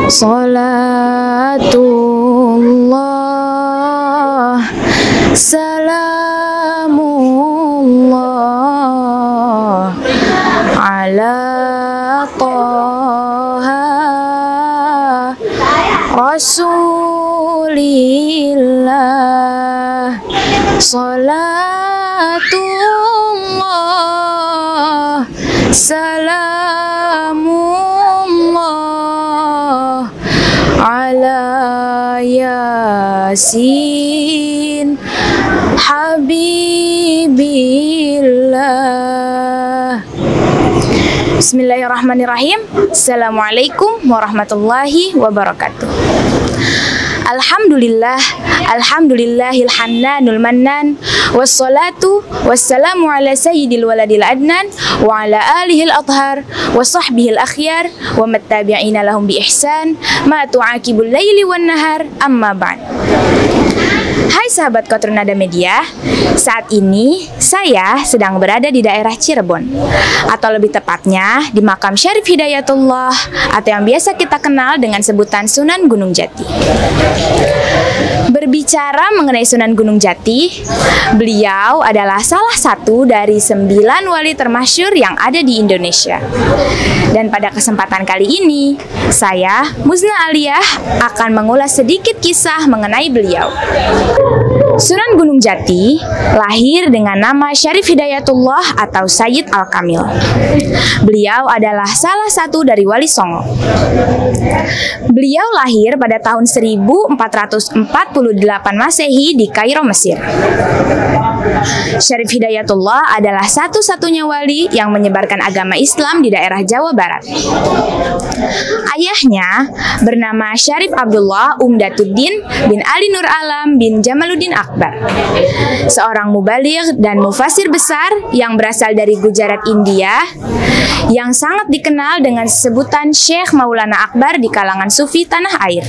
Salatullah, salamullah ala Taha Rasulillah. Salatullah, salamullah ala Yasin Habibillah. Bismillahirrahmanirrahim. Assalamualaikum warahmatullahi wabarakatuh. Alhamdulillah, alhamdulillahil hannanul mannan, wassalatu wassalamu ala sayyidil waladil adnan, wa ala alihil athhar, wa sahbihil akhyar, wa mattabi'ina lahum bi ihsan, ma tu'akibul layli wan nahar, amma ba'd. Hai sahabat Qatrun Nada Media, saat ini saya sedang berada di daerah Cirebon, atau lebih tepatnya di makam Syarif Hidayatullah, atau yang biasa kita kenal dengan sebutan Sunan Gunung Jati. Berbicara mengenai Sunan Gunung Jati, beliau adalah salah satu dari 9 wali termasyhur yang ada di Indonesia. Dan pada kesempatan kali ini, saya, Muzna Aliyah, akan mengulas sedikit kisah mengenai beliau. Sunan Gunung Jati lahir dengan nama Syarif Hidayatullah atau Sayyid Al-Kamil. Beliau adalah salah satu dari Wali Songo. Beliau lahir pada tahun 1448 Masehi di Kairo, Mesir. Syarif Hidayatullah adalah satu-satunya wali yang menyebarkan agama Islam di daerah Jawa Barat. Ayahnya bernama Syarif Abdullah Umdatuddin bin Ali Nur Alam bin Jamaluddin Akbar, seorang mubaligh dan mufasir besar yang berasal dari Gujarat, India, yang sangat dikenal dengan sebutan Syekh Maulana Akbar di kalangan sufi tanah air.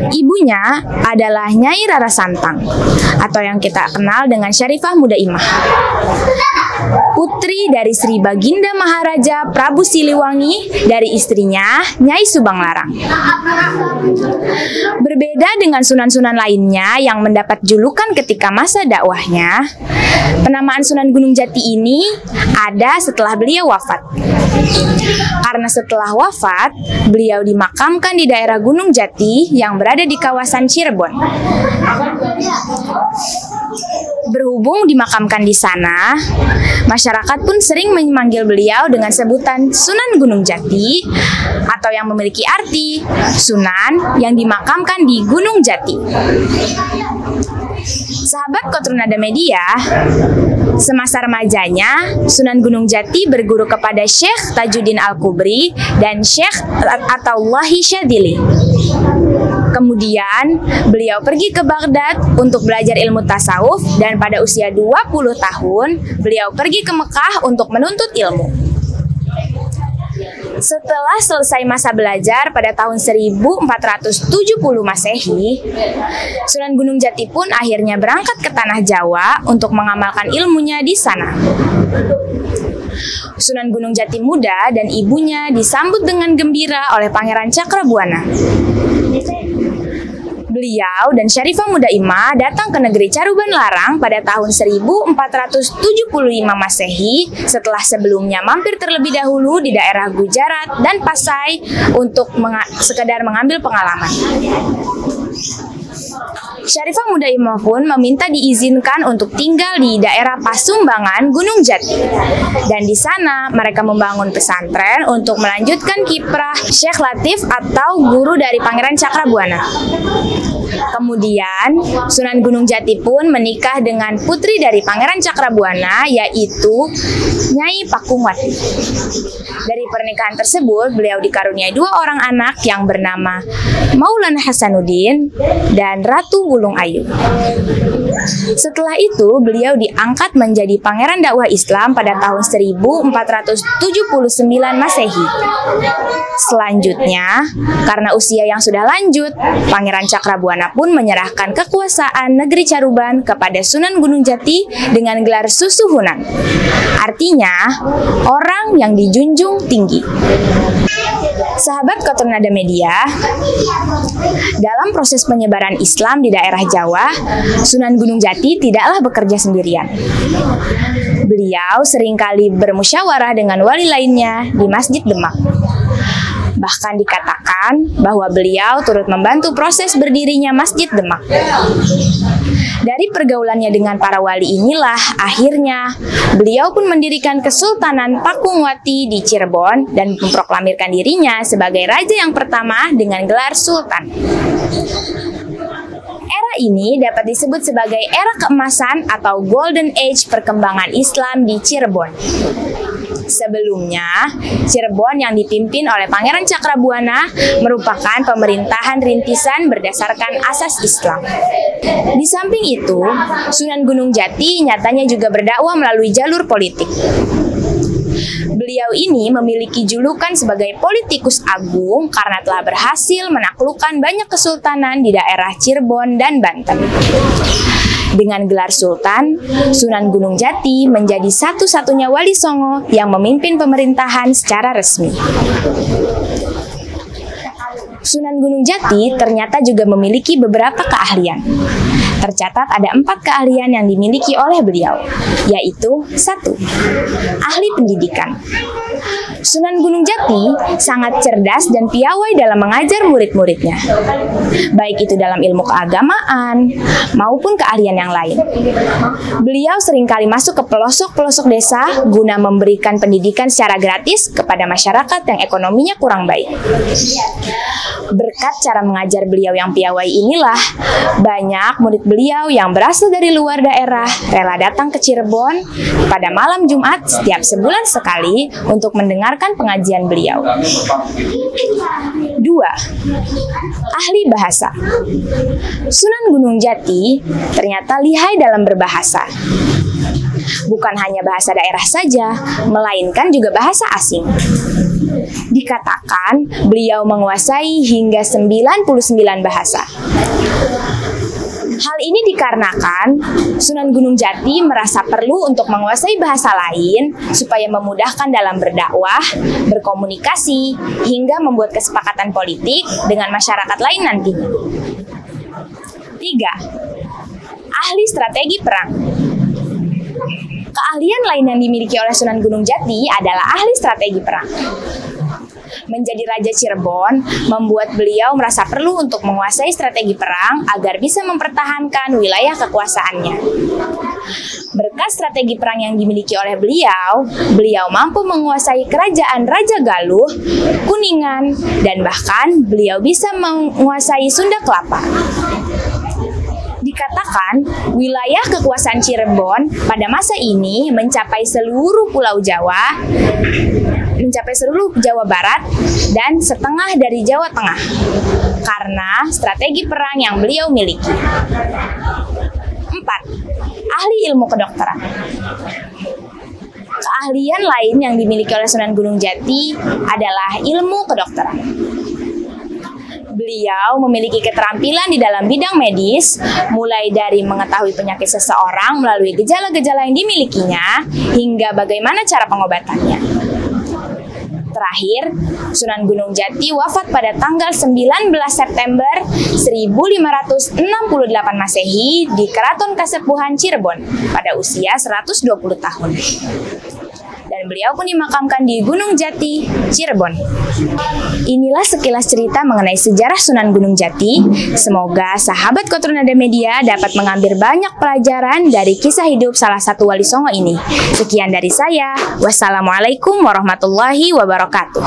Ibunya adalah Nyai Rara Santang, atau yang kita kenal dengan Syarifah Mudaimah, putri dari Sri Baginda Maharaja Prabu Siliwangi dari istrinya Nyai Subang Larang. Berbeda dengan sunan-sunan lainnya yang mendapat julukan ketika masa dakwahnya, penamaan Sunan Gunung Jati ini ada setelah beliau wafat. Karena setelah wafat, beliau dimakamkan di daerah Gunung Jati yang berada di kawasan Cirebon. Berhubung dimakamkan di sana, masyarakat pun sering memanggil beliau dengan sebutan Sunan Gunung Jati, atau yang memiliki arti Sunan yang dimakamkan di Gunung Jati. Sahabat Qatrun Nada Media, semasa remajanya, Sunan Gunung Jati berguru kepada Syekh Tajuddin Al-Kubri dan Syekh Ataullahi Syadzili. Kemudian, beliau pergi ke Baghdad untuk belajar ilmu tasawuf, dan pada usia 20 tahun, beliau pergi ke Mekah untuk menuntut ilmu. Setelah selesai masa belajar pada tahun 1470 Masehi, Sunan Gunung Jati pun akhirnya berangkat ke tanah Jawa untuk mengamalkan ilmunya di sana. Sunan Gunung Jati muda dan ibunya disambut dengan gembira oleh Pangeran Cakrabuana. Beliau dan Syarifah Mudaimah datang ke negeri Caruban Larang pada tahun 1475 Masehi, setelah sebelumnya mampir terlebih dahulu di daerah Gujarat dan Pasai untuk sekedar mengambil pengalaman. Syarifah Mudaimah pun meminta diizinkan untuk tinggal di daerah Pasumbangan Gunung Jati, dan di sana mereka membangun pesantren untuk melanjutkan kiprah Syekh Latif atau guru dari Pangeran Cakrabuana. Kemudian Sunan Gunung Jati pun menikah dengan putri dari Pangeran Cakrabuana, yaitu Nyai Pakungwati. Dari pernikahan tersebut beliau dikaruniai 2 orang anak yang bernama Maulana Hasanuddin dan Ratu Wulung Ayu. Setelah itu beliau diangkat menjadi Pangeran Dakwah Islam pada tahun 1479 Masehi. Selanjutnya, karena usia yang sudah lanjut, Pangeran Cakrabuana pun menyerahkan kekuasaan negeri Caruban kepada Sunan Gunung Jati dengan gelar Susuhunan. Artinya, orang yang dijunjung tinggi. Sahabat Kotornada Media, dalam proses penyebaran Islam di daerah Jawa, Sunan Gunung Jati tidaklah bekerja sendirian. Beliau seringkali bermusyawarah dengan wali lainnya di Masjid Demak. Bahkan dikatakan bahwa beliau turut membantu proses berdirinya Masjid Demak. Dari pergaulannya dengan para wali inilah akhirnya beliau pun mendirikan Kesultanan Pakuwati di Cirebon dan memproklamirkan dirinya sebagai raja yang pertama dengan gelar sultan. Era ini dapat disebut sebagai era keemasan atau Golden Age perkembangan Islam di Cirebon. Sebelumnya, Cirebon yang dipimpin oleh Pangeran Cakrabuana merupakan pemerintahan rintisan berdasarkan asas Islam. Di samping itu, Sunan Gunung Jati nyatanya juga berdakwah melalui jalur politik. Beliau ini memiliki julukan sebagai politikus agung karena telah berhasil menaklukkan banyak kesultanan di daerah Cirebon dan Banten. Dengan gelar Sultan, Sunan Gunung Jati menjadi satu-satunya wali Songo yang memimpin pemerintahan secara resmi. Sunan Gunung Jati ternyata juga memiliki beberapa keahlian. Tercatat ada 4 keahlian yang dimiliki oleh beliau, yaitu 1. Ahli pendidikan. Sunan Gunung Jati sangat cerdas dan piawai dalam mengajar murid-muridnya, baik itu dalam ilmu keagamaan maupun keahlian yang lain. Beliau seringkali masuk ke pelosok-pelosok desa guna memberikan pendidikan secara gratis kepada masyarakat yang ekonominya kurang baik. Berkat cara mengajar beliau yang piawai inilah, banyak murid beliau yang berasal dari luar daerah rela datang ke Cirebon pada malam Jumat setiap sebulan sekali untuk mendengarkan pengajian beliau. 2. Ahli bahasa. Sunan Gunung Jati ternyata lihai dalam berbahasa. Bukan hanya bahasa daerah saja, melainkan juga bahasa asing. Dikatakan beliau menguasai hingga 99 bahasa. Hal ini dikarenakan Sunan Gunung Jati merasa perlu untuk menguasai bahasa lain supaya memudahkan dalam berdakwah, berkomunikasi, hingga membuat kesepakatan politik dengan masyarakat lain nantinya. 3. Ahli strategi perang. Keahlian lain yang dimiliki oleh Sunan Gunung Jati adalah ahli strategi perang. Menjadi Raja Cirebon membuat beliau merasa perlu untuk menguasai strategi perang agar bisa mempertahankan wilayah kekuasaannya. Berkat strategi perang yang dimiliki oleh beliau mampu menguasai kerajaan Raja Galuh, Kuningan, dan bahkan beliau bisa menguasai Sunda Kelapa. Dikatakan wilayah kekuasaan Cirebon pada masa ini mencapai seluruh Pulau Jawa, mencapai seluruh Jawa Barat dan setengah dari Jawa Tengah karena strategi perang yang beliau miliki. 4. Ahli ilmu kedokteran. Keahlian lain yang dimiliki oleh Sunan Gunung Jati adalah ilmu kedokteran. Beliau memiliki keterampilan di dalam bidang medis, mulai dari mengetahui penyakit seseorang melalui gejala-gejala yang dimilikinya, hingga bagaimana cara pengobatannya. Terakhir, Sunan Gunung Jati wafat pada tanggal 19 September 1568 Masehi di Keraton Kasepuhan Cirebon pada usia 120 tahun. Dan beliau pun dimakamkan di Gunung Jati, Cirebon. Inilah sekilas cerita mengenai sejarah Sunan Gunung Jati. Semoga sahabat Kotornada Media dapat mengambil banyak pelajaran dari kisah hidup salah satu wali Songo ini. Sekian dari saya. Wassalamualaikum warahmatullahi wabarakatuh.